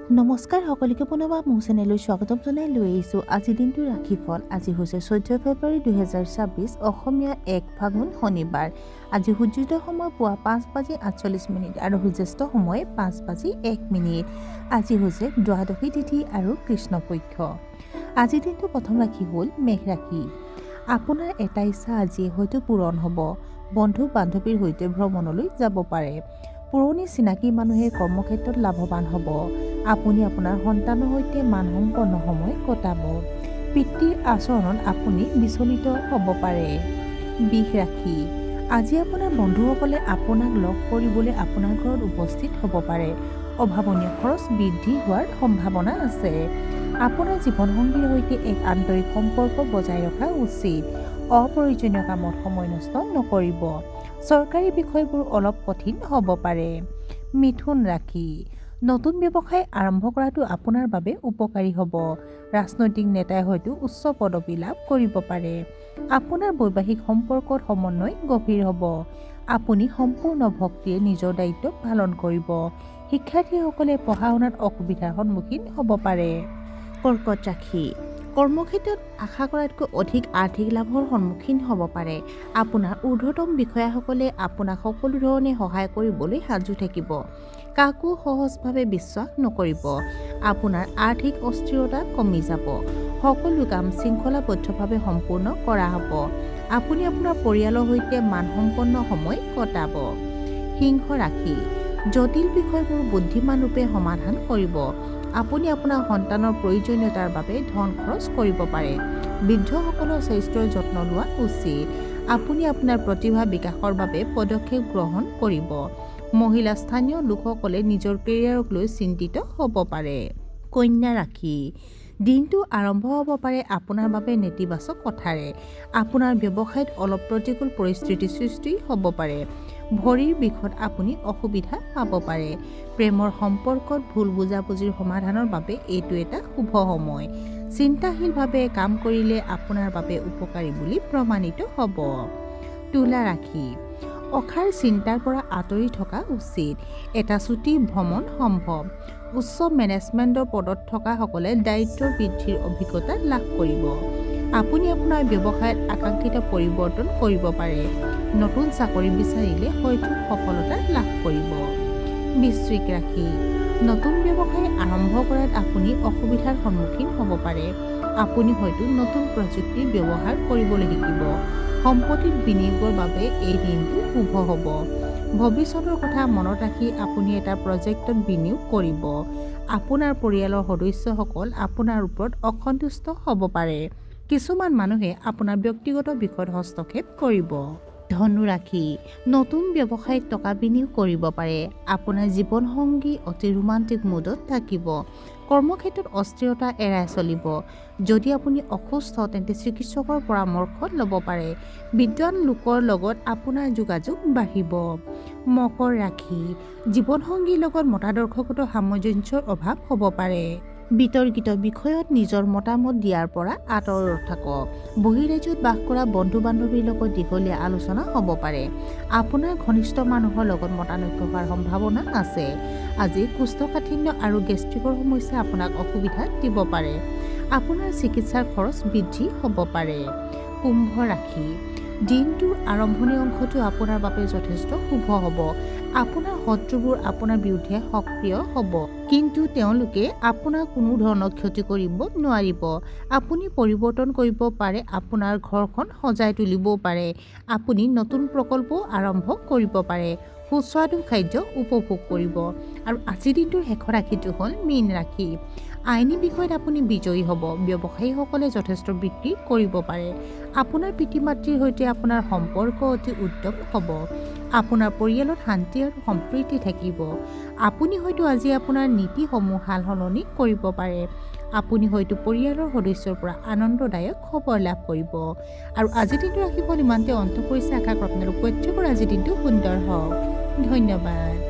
নমস্কাৰ সকলোকে পুনৰবাৰ মোৰ চেনেললৈ স্বাগতম জনাই লৈ আহিছোঁ আজি দিনটো ৰাশিফল। আজি হৈছে 14 ফেব্ৰুৱাৰী 2026 অসমীয়া 1 ফাগুন শনিবাৰ। আজি সূৰ্যোদয় সময় পুৱা 5:48 আৰু সূৰ্যাস্ত সময় 5:01। আজি হৈছে দ্বাদশী তিথি আৰু কৃষ্ণপক্ষ। আজিৰ দিনটো প্ৰথম ৰাশি হ'ল মেঘ ৰাশি। আপোনাৰ এটা ইচ্ছা আজিয়ে হয়তো পূৰণ হ'ব। বন্ধু বান্ধৱীৰ সৈতে ভ্ৰমণলৈ যাব পাৰে। পুৰণি চিনাকি মানুহে কৰ্মক্ষেত্ৰত লাভৱান হ'ব। আপুনি আপোনাৰ সন্তানৰ সৈতে মানসম্পন্ন সময় কটাব। পিতৃৰ আচৰণত আপুনি বিচলিত হ'ব পাৰে। বৃষ ৰাশি। আজি আপোনাৰ বন্ধুসকলে আপোনাক লগ কৰিবলৈ আপোনাৰ ঘৰত উপস্থিত হ'ব পাৰে। অভাৱনীয় খৰচ বৃদ্ধি হোৱাৰ সম্ভাৱনা আছে। আপোনাৰ জীৱনসংগীৰ সৈতে এক আন্তৰিক সম্পৰ্ক বজাই ৰখা উচিত। অপ্ৰয়োজনীয় কামত সময় নষ্ট নকৰিব। চৰকাৰী বিষয়বোৰ অলপ কঠিন হ'ব পাৰে। মিথুন ৰাশি। নতুন ব্যৱসায় আৰম্ভ কৰাটো আপোনাৰ বাবে উপকাৰী হ'ব। ৰাজনৈতিক নেতাই হয়তো উচ্চ পদবী লাভ কৰিব পাৰে। আপোনাৰ বৈবাহিক সম্পৰ্কত সমন্বয় গভীৰ হ'ব। আপুনি সম্পূৰ্ণ ভক্তিৰে নিজৰ দায়িত্ব পালন কৰিব। শিক্ষাৰ্থীসকলে পঢ়া শুনাত অসুবিধাৰ সন্মুখীন হ'ব পাৰে। কৰ্কট ৰাশি। কৰ্মক্ষেত্ৰত আশা কৰাতকৈ অধিক আৰ্থিক লাভৰ সন্মুখীন হ'ব পাৰে। আপোনাৰ ঊৰ্ধ্বতম বিষয়াসকলে আপোনাক সকলো ধৰণে সহায় কৰিবলৈ সাজু থাকিব। কাকো সহজভাৱে বিশ্বাস নকৰিব। আপোনাৰ আৰ্থিক অস্থিৰতা কমি যাব। সকলো কাম শৃংখলাবদ্ধভাৱে সম্পূৰ্ণ কৰা হ'ব। আপুনি আপোনাৰ পৰিয়ালৰ সৈতে মানসম্পন্ন সময় কটাব। সিংহ ৰাশি। জটিল বিষয়বোৰ বুদ্ধিমান ৰূপে সমাধান কৰিব। আপুনি আপোনাৰ সন্তানৰ প্ৰয়োজনীয়তাৰ বাবে ধন খৰচ কৰিব পাৰে। বৃদ্ধসকলৰ স্বাস্থ্যৰ যত্ন লোৱা উচিত। আপুনি আপোনাৰ প্ৰতিভা বিকাশৰ বাবে পদক্ষেপ গ্ৰহণ কৰিব। মহিলা স্থানীয় লোকসকলে নিজৰ কেৰিয়াৰক লৈ চিন্তিত হ'ব পাৰে। কন্যা ৰাশি। দিনটো আৰম্ভ হ'ব পাৰে আপোনাৰ বাবে নেতিবাচক কথাৰে। আপোনাৰ ব্যৱসায়ত অলপ প্ৰতিকূল পৰিস্থিতিৰ সৃষ্টি হ'ব পাৰে। ভৰিৰ বিষত আপুনি অসুবিধা পাব পাৰে। প্ৰেমৰ সম্পৰ্কত ভুল বুজাবুজিৰ সমাধানৰ বাবে এইটো এটা শুভ সময়। চিন্তাশীলভাৱে কাম কৰিলে আপোনাৰ বাবে উপকাৰী বুলি প্ৰমাণিত হ'ব। তুলা ৰাশি। অসাৰ চিন্তাৰ পৰা আঁতৰি থকা উচিত। এটা ছুটি ভ্ৰমণ সম্ভৱ। উচ্চ মেনেজমেণ্টৰ পদত থকাসকলে দায়িত্ব বৃদ্ধিৰ অভিজ্ঞতা লাভ কৰিব। আপুনি আপোনাৰ ব্যৱসায়ত আকাংক্ষিত পৰিৱৰ্তন কৰিব পাৰে। নতুন চাকৰি বিচাৰিলে হয়তো সফলতা লাভ কৰিব। বৃশ্চিক ৰাশি। নতুন ব্যৱসায় আৰম্ভ কৰাত আপুনি অসুবিধাৰ সন্মুখীন হ'ব পাৰে। আপুনি হয়তো নতুন প্ৰযুক্তিৰ ব্যৱহাৰ কৰিবলৈ শিকিব। সম্পত্তিত বিনিয়োগৰ বাবে এই দিনটো শুভ হ'ব। ভৱিষ্যতৰ কথা মনত ৰাখি আপুনি এটা প্ৰজেক্টত বিনিয়োগ কৰিব। আপোনাৰ পৰিয়ালৰ সদস্যসকল আপোনাৰ ওপৰত অসন্তুষ্ট হ'ব পাৰে। কিছুমান মানুহে আপোনাৰ ব্যক্তিগত বিষয়ত হস্তক্ষেপ কৰিব। ধনু ৰাশি। নতুন ব্যৱসায়ত টকা বিনিয়োগ কৰিব পাৰে। আপোনাৰ জীৱনসংগী অতি ৰোমান্টিক মুডত থাকিব। কৰ্মক্ষেত্ৰত অস্থিৰতা এৰাই চলিব। যদি আপুনি অসুস্থ তেন্তে চিকিৎসকৰ পৰামৰ্শ ল'ব পাৰে। বিদ্বান লোকৰ লগত আপোনাৰ যোগাযোগ বাঢ়িব। মকৰ ৰাশি। জীৱনসংগীৰ লগত মতাদৰ্শগত সামঞ্জস্যৰ অভাৱ হ'ব পাৰে। বিতৰ্কিত বিষয়ত নিজৰ মতামত দিয়াৰ পৰা আঁতৰত থাকক। বহিৰাজ্যত বাস কৰা বন্ধু বান্ধৱীৰ লগত দীঘলীয়া আলোচনা হ'ব পাৰে। আপোনাৰ ঘনিষ্ঠ মানুহৰ লগত মতানৈক্য হোৱাৰ সম্ভাৱনা আছে। আজি কোষ্ঠকাঠিন্য আৰু গেষ্ট্ৰিকৰ সমস্যাই আপোনাক অসুবিধা দিব পাৰে। আপোনাৰ চিকিৎসাৰ খৰচ বৃদ্ধি হ'ব পাৰে। কুম্ভ ৰাশি। দিনটোৰ আৰম্ভণি অংশটো আপোনাৰ বাবে যথেষ্ট শুভ হ'ব। আপোনাৰ শত্ৰুবোৰ আপোনাৰ বিৰুদ্ধে সক্ৰিয় হ'ব, কিন্তু তেওঁলোকে আপোনাক কোনো ধৰণৰ ক্ষতি কৰিব নোৱাৰিব। আপুনি পৰিৱৰ্তন কৰিব পাৰে। আপোনাৰ ঘৰখন সজাই তুলিবও পাৰে। আপুনি নতুন প্ৰকল্প আৰম্ভ কৰিব পাৰে। সুস্বাদু খাদ্য উপভোগ কৰিব। আৰু আজিৰ দিনটোৰ শেষৰ ৰাশিটো হ'ল মীন ৰাশি। আইনী বিষয়ত আপুনি বিজয়ী হ'ব। ব্যৱসায়ীসকলে যথেষ্ট বিক্ৰী কৰিব পাৰে। আপোনাৰ পিতৃ মাতৃৰ সৈতে আপোনাৰ সম্পৰ্ক অতি উত্তম হ'ব। আপোনাৰ পৰিয়ালত শান্তি আৰু সম্প্ৰীতি থাকিব। আপুনি হয়তো আজি আপোনাৰ নীতিসমূহ সাল সলনি কৰিব পাৰে। আপুনি হয়তো পৰিয়ালৰ সদস্যৰ পৰা আনন্দদায়ক খবৰ লাভ কৰিব। আৰু আজিৰ দিনটোৰ ৰাশিফল ইমানতে অন্ত পৰিছে। আশা কৰোঁ আপোনালোক প্ৰত্যেকৰ আজিৰ দিনটো সুন্দৰ হওক। ধন্যবাদ।